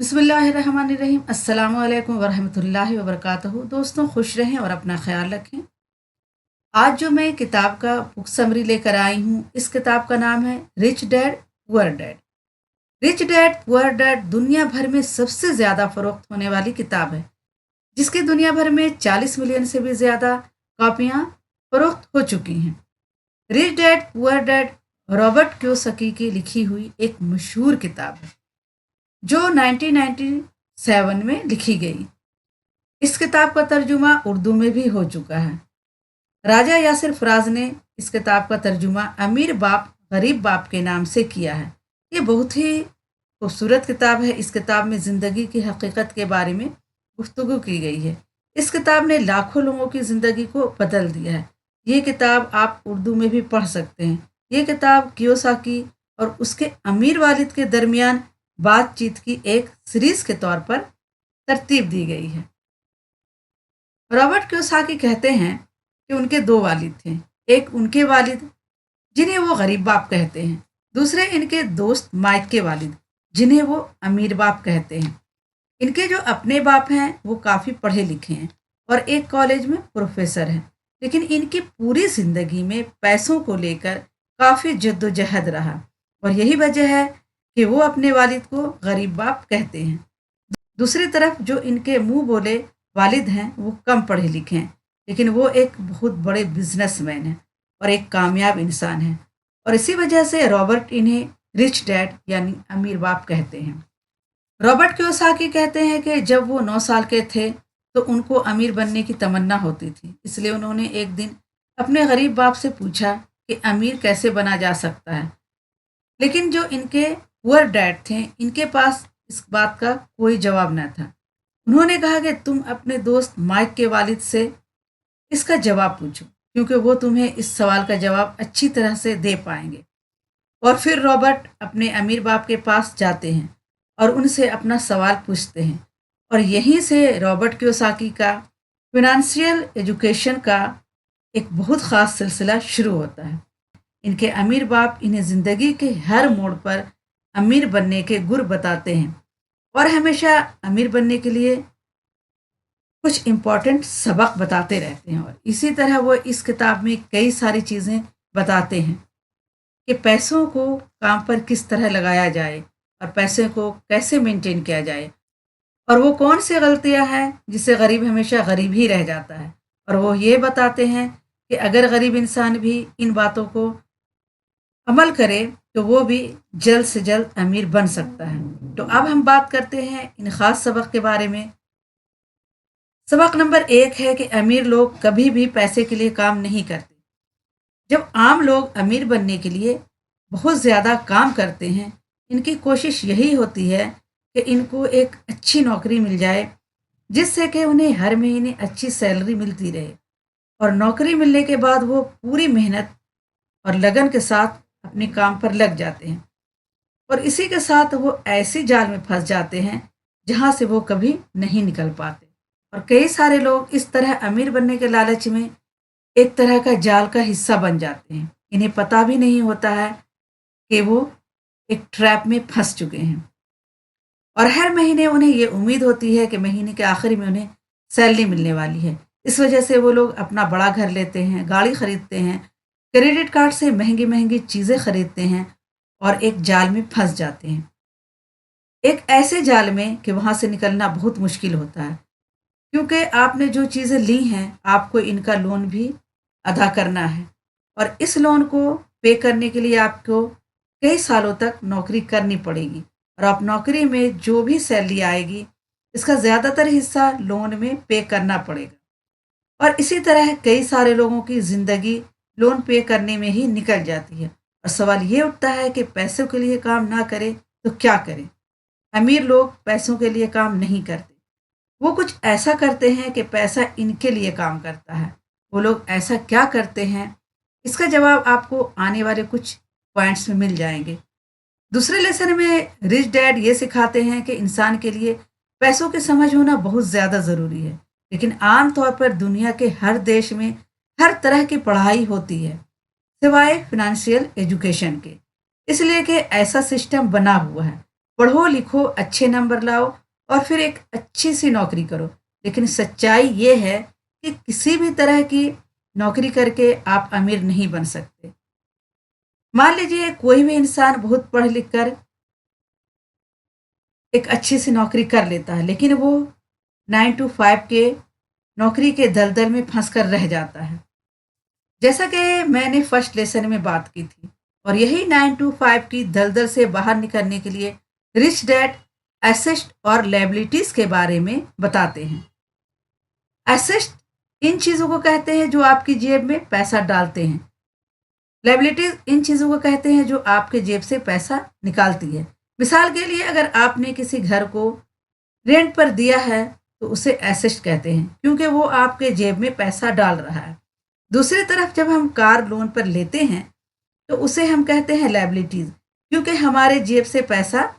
बिस्मिल्लाहिर्रहमानिर्रहीम अस्सलाम वालेकुम वरहमतुल्लाहि वबरकातुहू। दोस्तों खुश रहें और अपना ख्याल रखें। आज जो मैं किताब का बुक समरी लेकर आई हूँ, इस किताब का नाम है rich dad poor dad. Rich dad poor dad दुनिया भर में सबसे ज़्यादा फरोख्त होने वाली किताब है, जिसकी दुनिया भर में 40 मिलियन से भी ज़्यादा कॉपियाँ फरोख्त हो चुकी हैं। Rich dad poor dad Robert Kiyosaki की लिखी हुई एक मशहूर किताब है, जो 1997 में लिखी गई। इस किताब का तर्जुमा उर्दू में भी हो चुका है। राजा यासिर फराज ने इस किताब का तर्जुमा अमीर बाप गरीब बाप के नाम से किया है। ये बहुत ही खूबसूरत किताब है। इस किताब में ज़िंदगी की हकीकत के बारे में गुफ्तगू की गई है। इस किताब ने लाखों लोगों की ज़िंदगी को बदल दिया है। ये किताब आप उर्दू में भी पढ़ सकते हैं। ये किताब कियोसाकी और उसके अमीर वालिद के दरमियान बातचीत की एक सीरीज़ के तौर पर तरतीब दी गई है। रॉबर्ट कियोसाकी कहते हैं कि उनके दो वालिद थे। एक उनके वालिद, जिन्हें वो गरीब बाप कहते हैं। दूसरे इनके दोस्त माइक के वालिद, जिन्हें वो अमीर बाप कहते हैं। इनके जो अपने बाप हैं वो काफ़ी पढ़े लिखे हैं और एक कॉलेज में प्रोफेसर हैं। लेकिन इनकी पूरी ज़िंदगी में पैसों को लेकर काफ़ी जद्दोजहद रहा और यही वजह है कि वो अपने वालिद को गरीब बाप कहते हैं। दूसरी तरफ जो इनके मुंह बोले वालिद हैं वो कम पढ़े लिखे हैं, लेकिन वो एक बहुत बड़े बिजनेसमैन हैं और एक कामयाब इंसान है और इसी वजह से रॉबर्ट इन्हें रिच डैड यानी अमीर बाप कहते हैं। रॉबर्ट कियोसाकी कहते हैं कि जब वो 9 साल के थे तो उनको अमीर बनने की तमन्ना होती थी। इसलिए उन्होंने एक दिन अपने गरीब बाप से पूछा कि अमीर कैसे बना जा सकता है। लेकिन जो इनके पुअर डैड थे, इनके पास इस बात का कोई जवाब न था। उन्होंने कहा कि तुम अपने दोस्त माइक के वालिद से इसका जवाब पूछो, क्योंकि वो तुम्हें इस सवाल का जवाब अच्छी तरह से दे पाएंगे। और फिर रॉबर्ट अपने अमीर बाप के पास जाते हैं और उनसे अपना सवाल पूछते हैं और यहीं से रॉबर्ट कियोसाकी का फिनेंशियल एजुकेशन का एक बहुत ख़ास सिलसिला शुरू होता है। इनके अमीर बाप इन्हें ज़िंदगी के हर मोड़ पर अमीर बनने के गुर बताते हैं और हमेशा अमीर बनने के लिए कुछ इम्पॉर्टेंट सबक बताते रहते हैं। और इसी तरह वो इस किताब में कई सारी चीज़ें बताते हैं कि पैसों को काम पर किस तरह लगाया जाए और पैसे को कैसे मेंटेन किया जाए और वो कौन सी गलतियां हैं जिससे गरीब हमेशा गरीब ही रह जाता है। और वो ये बताते हैं कि अगर गरीब इंसान भी इन बातों को अमल करे तो वो भी जल्द से जल्द अमीर बन सकता है। तो अब हम बात करते हैं इन खास सबक के बारे में। सबक नंबर 1 है कि अमीर लोग कभी भी पैसे के लिए काम नहीं करते। जब आम लोग अमीर बनने के लिए बहुत ज़्यादा काम करते हैं, इनकी कोशिश यही होती है कि इनको एक अच्छी नौकरी मिल जाए, जिससे कि उन्हें हर महीने अच्छी सैलरी मिलती रहे और नौकरी मिलने के बाद वो पूरी मेहनत और लगन के साथ अपने काम पर लग जाते हैं और इसी के साथ वो ऐसी जाल में फंस जाते हैं जहाँ से वो कभी नहीं निकल पाते। और कई सारे लोग इस तरह अमीर बनने के लालच में एक तरह का जाल का हिस्सा बन जाते हैं। इन्हें पता भी नहीं होता है कि वो एक ट्रैप में फंस चुके हैं और हर महीने उन्हें ये उम्मीद होती है कि महीने के आखिर में उन्हें सैलरी मिलने वाली है। इस वजह से वो लोग अपना बड़ा घर लेते हैं, गाड़ी खरीदते हैं, क्रेडिट कार्ड से महंगी महंगी चीज़ें खरीदते हैं और एक जाल में फंस जाते हैं। एक ऐसे जाल में कि वहाँ से निकलना बहुत मुश्किल होता है, क्योंकि आपने जो चीज़ें ली हैं आपको इनका लोन भी अदा करना है और इस लोन को पे करने के लिए आपको कई सालों तक नौकरी करनी पड़ेगी और आप नौकरी में जो भी सैलरी आएगी इसका ज़्यादातर हिस्सा लोन में पे करना पड़ेगा। और इसी तरह कई सारे लोगों की ज़िंदगी लोन पे करने में ही निकल जाती है और सवाल ये उठता है कि पैसों के लिए काम ना करें तो क्या करें। अमीर लोग पैसों के लिए काम नहीं करते, वो कुछ ऐसा करते हैं कि पैसा इनके लिए काम करता है। वो लोग ऐसा क्या करते हैं, इसका जवाब आपको आने वाले कुछ पॉइंट्स में मिल जाएंगे। दूसरे लेसन में रिच डैड ये सिखाते हैं कि इंसान के लिए पैसों की समझ होना बहुत ज़्यादा ज़रूरी है, लेकिन आम तौर पर दुनिया के हर देश में हर तरह की पढ़ाई होती है सिवाय फिनेंशियल एजुकेशन के, इसलिए कि ऐसा सिस्टम बना हुआ है। पढ़ो लिखो, अच्छे नंबर लाओ और फिर एक अच्छी सी नौकरी करो। लेकिन सच्चाई ये है कि किसी भी तरह की नौकरी करके आप अमीर नहीं बन सकते। मान लीजिए कोई भी इंसान बहुत पढ़ लिख कर एक अच्छी सी नौकरी कर लेता है, लेकिन वो 9 to 5 के नौकरी के दलदल में फंस कर रह जाता है। जैसा कि मैंने फर्स्ट लेसन में बात की थी, और यही 9 to 5 की दलदल से बाहर निकलने के लिए रिच डैड एसेट और लायबिलिटीज के बारे में बताते हैं। एसेट इन चीजों को कहते हैं जो आपकी जेब में पैसा डालते हैं। लायबिलिटीज इन चीजों को कहते हैं जो आपके जेब से पैसा निकालती है। मिसाल के लिए अगर आपने किसी घर को रेंट पर दिया है तो उसे एसेट कहते हैं, क्योंकि वो आपके जेब में पैसा डाल रहा है। दूसरी तरफ जब हम कार लोन पर लेते हैं तो उसे हम कहते हैं लायबिलिटीज, क्योंकि हमारे जेब से पैसा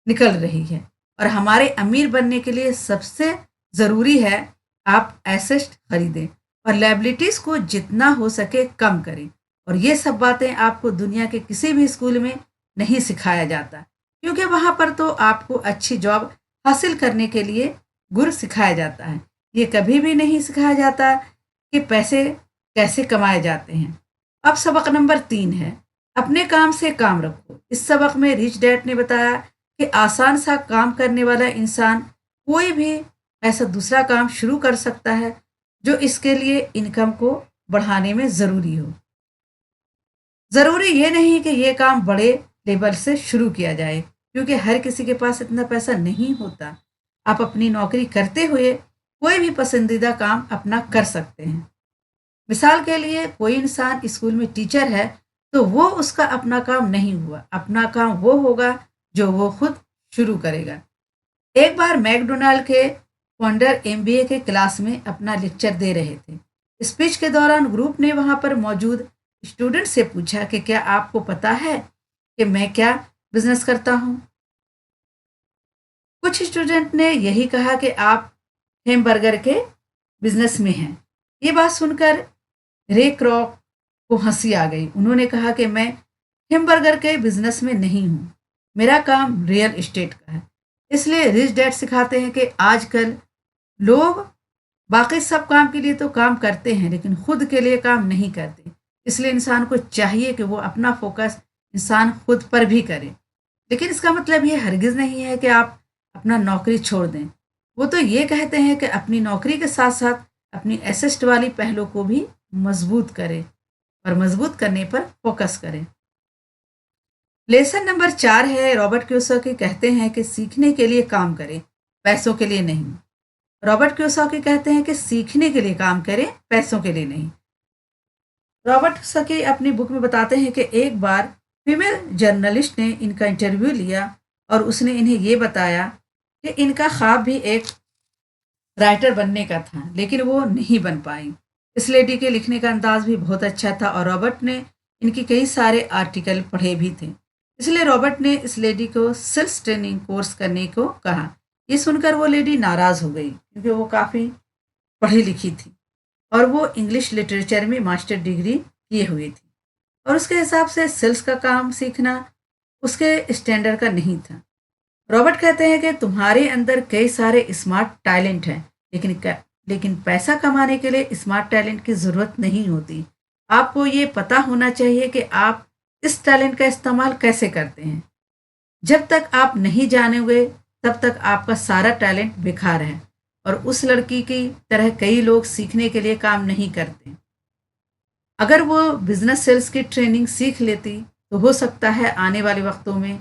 निकल रही है। और हमारे अमीर बनने के लिए सबसे ज़रूरी है आप एसेट खरीदें और लायबिलिटीज को जितना हो सके कम करें। और ये सब बातें आपको दुनिया के किसी भी स्कूल में नहीं सिखाया जाता, क्योंकि वहाँ पर तो आपको अच्छी जॉब हासिल करने के लिए गुर सिखाया जाता है। ये कभी भी नहीं सिखाया जाता कि पैसे कैसे कमाए जाते हैं। अब सबक नंबर 3 है, अपने काम से काम रखो। इस सबक में रिच डैड ने बताया कि आसान सा काम करने वाला इंसान कोई भी ऐसा दूसरा काम शुरू कर सकता है जो इसके लिए इनकम को बढ़ाने में ज़रूरी हो। ज़रूरी ये नहीं कि ये काम बड़े लेवल से शुरू किया जाए, क्योंकि हर किसी के पास इतना पैसा नहीं होता। आप अपनी नौकरी करते हुए कोई भी पसंदीदा काम अपना कर सकते हैं। मिसाल के लिए कोई इंसान स्कूल में टीचर है तो वो उसका अपना काम नहीं हुआ, अपना काम वो होगा जो वो खुद शुरू करेगा। एक बार मैकडोनाल्ड के फाउंडर एमबीए के क्लास में अपना लेक्चर दे रहे थे। स्पीच के दौरान ग्रुप ने वहां पर मौजूद स्टूडेंट से पूछा कि क्या आपको पता है कि मैं क्या बिजनेस करता हूं। कुछ स्टूडेंट ने यही कहा कि आप हैमबर्गर के बिजनेस में हैं। ये बात सुनकर रे क्रॉक को हंसी आ गई। उन्होंने कहा कि मैं हैमबर्गर के बिजनेस में नहीं हूं, मेरा काम रियल एस्टेट का है। इसलिए रिच डैड सिखाते हैं कि आजकल लोग बाकी सब काम के लिए तो काम करते हैं, लेकिन खुद के लिए काम नहीं करते। इसलिए इंसान को चाहिए कि वो अपना फोकस इंसान खुद पर भी करे। लेकिन इसका मतलब ये हरगिज नहीं है कि आप अपना नौकरी छोड़ दें। वो तो ये कहते हैं कि अपनी नौकरी के साथ साथ अपनी एसेट वाली पहलों को भी मजबूत करें और मजबूत करने पर फोकस करें। लेसन नंबर 4 है, रॉबर्ट कियोसाकी कहते हैं कि सीखने के लिए काम करें, पैसों के लिए नहीं। रॉबर्ट कियोसाकी कहते हैं कि सीखने के लिए काम करें, पैसों के लिए नहीं। रॉबर्ट कियोसाकी अपनी बुक में बताते हैं कि एक बार फीमेल जर्नलिस्ट ने इनका इंटरव्यू लिया और उसने इन्हें ये बताया कि इनका ख्वाब भी एक राइटर बनने का था, लेकिन वो नहीं बन पाई। इस लेडी के लिखने का अंदाज भी बहुत अच्छा था और रॉबर्ट ने इनके कई सारे आर्टिकल पढ़े भी थे। इसलिए रॉबर्ट ने इस लेडी को सेल्स ट्रेनिंग कोर्स करने को कहा। ये सुनकर वो लेडी नाराज़ हो गई, क्योंकि वो काफ़ी पढ़ी लिखी थी और वो इंग्लिश लिटरेचर में मास्टर डिग्री किए हुई थी, और उसके हिसाब से सेल्स का काम सीखना उसके स्टैंडर्ड का नहीं था। रॉबर्ट कहते हैं कि तुम्हारे अंदर कई सारे स्मार्ट टैलेंट हैं, लेकिन पैसा कमाने के लिए स्मार्ट टैलेंट की ज़रूरत नहीं होती। आपको ये पता होना चाहिए कि आप इस टैलेंट का इस्तेमाल कैसे करते हैं। जब तक आप नहीं जानोगे तब तक आपका सारा टैलेंट बेकार है। और उस लड़की की तरह कई लोग सीखने के लिए काम नहीं करते। अगर वो बिजनेस सेल्स की ट्रेनिंग सीख लेती तो हो सकता है आने वाले वक्तों में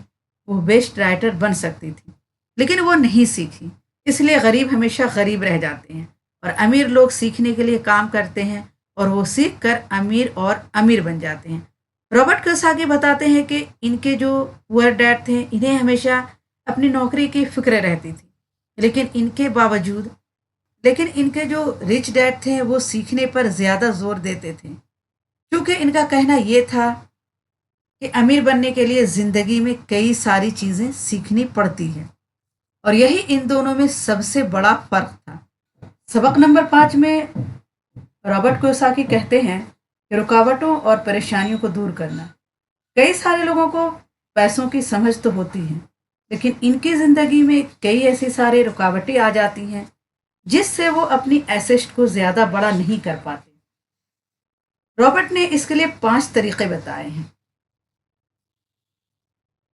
वो बेस्ट राइटर बन सकती थी, लेकिन वो नहीं सीखी। इसलिए गरीब हमेशा गरीब रह जाते हैं और अमीर लोग सीखने के लिए काम करते हैं और वो सीख कर अमीर और अमीर बन जाते हैं। रॉबर्ट कियोसाकी बताते हैं कि इनके जो पुअर डैड थे, इन्हें हमेशा अपनी नौकरी की फिक्र रहती थी, लेकिन इनके जो रिच डैड थे वो सीखने पर ज़्यादा जोर देते थे, क्योंकि इनका कहना ये था कि अमीर बनने के लिए ज़िंदगी में कई सारी चीज़ें सीखनी पड़ती हैं, और यही इन दोनों में सबसे बड़ा फ़र्क था। सबक नंबर 5 में रॉबर्ट कियोसाकी कहते हैं कि रुकावटों और परेशानियों को दूर करना। कई सारे लोगों को पैसों की समझ तो होती है, लेकिन इनकी ज़िंदगी में कई ऐसी सारी रुकावटें आ जाती हैं जिससे वो अपनी एसेट को ज़्यादा बड़ा नहीं कर पाते। रॉबर्ट ने इसके लिए 5 तरीके बताए हैं।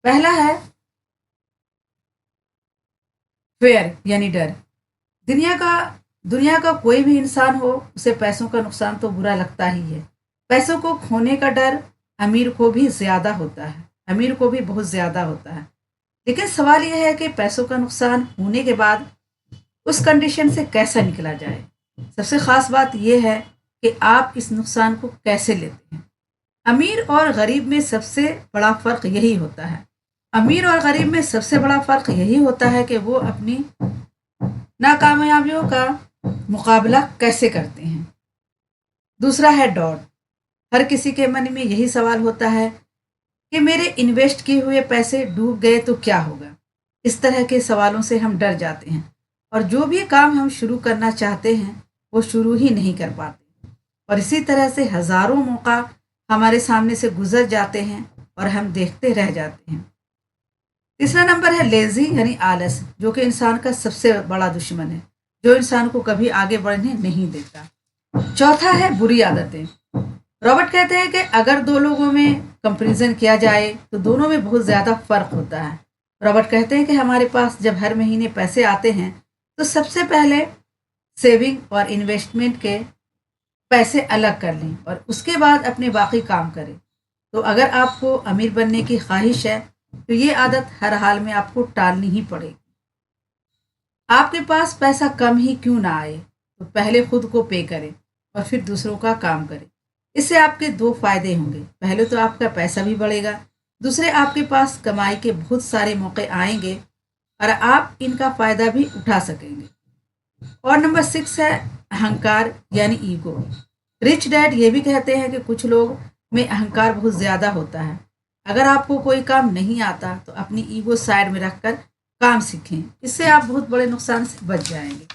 पहला है फेयर यानी डर। दुनिया का दुनिया का कोई भी इंसान हो, उसे पैसों का नुकसान तो बुरा लगता ही है। पैसों को खोने का डर अमीर को भी ज्यादा होता है, अमीर को भी बहुत ज्यादा होता है। लेकिन सवाल यह है कि पैसों का नुकसान होने के बाद उस कंडीशन से कैसे निकला जाए। सबसे खास बात यह है कि आप इस नुकसान को कैसे लेते हैं। अमीर और गरीब में सबसे बड़ा फर्क यही होता है। अमीर और गरीब में सबसे बड़ा फर्क यही होता है कि वो अपनी नाकामयाबियों का मुकाबला कैसे करते हैं। दूसरा है डॉट। हर किसी के मन में यही सवाल होता है कि मेरे इन्वेस्ट किए हुए पैसे डूब गए तो क्या होगा। इस तरह के सवालों से हम डर जाते हैं और जो भी काम हम शुरू करना चाहते हैं वो शुरू ही नहीं कर पाते। और इसी तरह से हज़ारों मौका हमारे सामने से गुजर जाते हैं और हम देखते रह जाते हैं। तीसरा नंबर है लेजी यानी आलस, जो कि इंसान का सबसे बड़ा दुश्मन है, जो इंसान को कभी आगे बढ़ने नहीं देता। चौथा है बुरी आदतें। रॉबर्ट कहते हैं कि अगर दो लोगों में कंपैरिजन किया जाए तो दोनों में बहुत ज़्यादा फर्क होता है। रॉबर्ट कहते हैं कि हमारे पास जब हर महीने पैसे आते हैं तो सबसे पहले सेविंग और इन्वेस्टमेंट के पैसे अलग कर लें और उसके बाद अपने बाकी काम करें। तो अगर आपको अमीर बनने की ख्वाहिश है तो ये आदत हर हाल में आपको टालनी ही पड़ेगी। आपके पास पैसा कम ही क्यों ना आए, तो पहले खुद को पे करें और फिर दूसरों का काम करें। इससे आपके 2 फायदे होंगे। पहले तो आपका पैसा भी बढ़ेगा, दूसरे आपके पास कमाई के बहुत सारे मौके आएंगे और आप इनका फायदा भी उठा सकेंगे। और नंबर 6 है अहंकार यानी ईगो। रिच डैड ये भी कहते हैं कि कुछ लोग में अहंकार बहुत ज़्यादा होता है। अगर आपको कोई काम नहीं आता तो अपनी ईगो साइड में रखकर काम सीखें, इससे आप बहुत बड़े नुकसान से बच जाएंगे।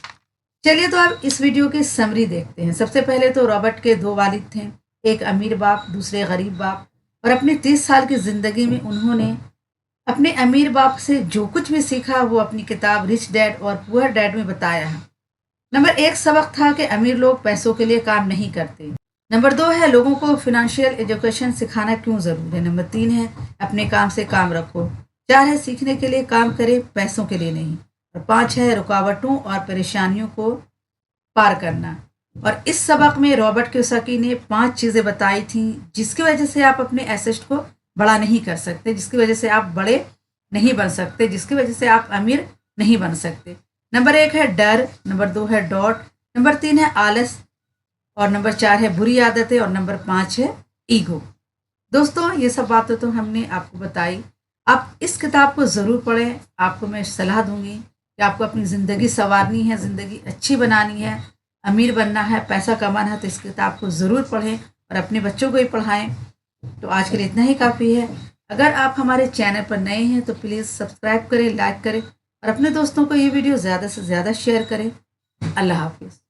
चलिए तो अब इस वीडियो की समरी देखते हैं। सबसे पहले तो रॉबर्ट के 2 वालिद थे, एक अमीर बाप, दूसरे गरीब बाप। और अपनी 30 साल की ज़िंदगी में उन्होंने अपने अमीर बाप से जो कुछ भी सीखा वो अपनी किताब रिच डैड और पुअर डैड में बताया है। नंबर 1 सबक था कि अमीर लोग पैसों के लिए काम नहीं करते। नंबर 2 है लोगों को फिनेंशियल एजुकेशन सिखाना क्यों ज़रूरी है। नंबर 3 है अपने काम से काम रखो। 4 है सीखने के लिए काम करें, पैसों के लिए नहीं। और 5 है रुकावटों और परेशानियों को पार करना। और इस सबक में रॉबर्ट कियोसाकी ने 5 चीज़ें बताई थी जिसकी वजह से आप अपने एसेट को बड़ा नहीं कर सकते, जिसकी वजह से आप बड़े नहीं बन सकते, जिसकी वजह से आप अमीर नहीं बन सकते। नंबर 1 है डर, नंबर 2 है डॉट, नंबर 3 है आलस, और नंबर 4 है बुरी आदतें, और नंबर 5 है ईगो। दोस्तों ये सब बातें तो हमने आपको बताई। आप इस किताब को ज़रूर पढ़ें। आपको मैं सलाह दूंगी कि आपको अपनी ज़िंदगी संवारनी है, ज़िंदगी अच्छी बनानी है, अमीर बनना है, पैसा कमाना है, तो इस किताब को ज़रूर पढ़ें और अपने बच्चों को ही पढ़ाएं। तो आज के लिए इतना ही काफ़ी है। अगर आप हमारे चैनल पर नए हैं तो प्लीज़ सब्सक्राइब करें, लाइक करें और अपने दोस्तों को ये वीडियो ज़्यादा से ज़्यादा शेयर करें। अल्लाह हाफिज़।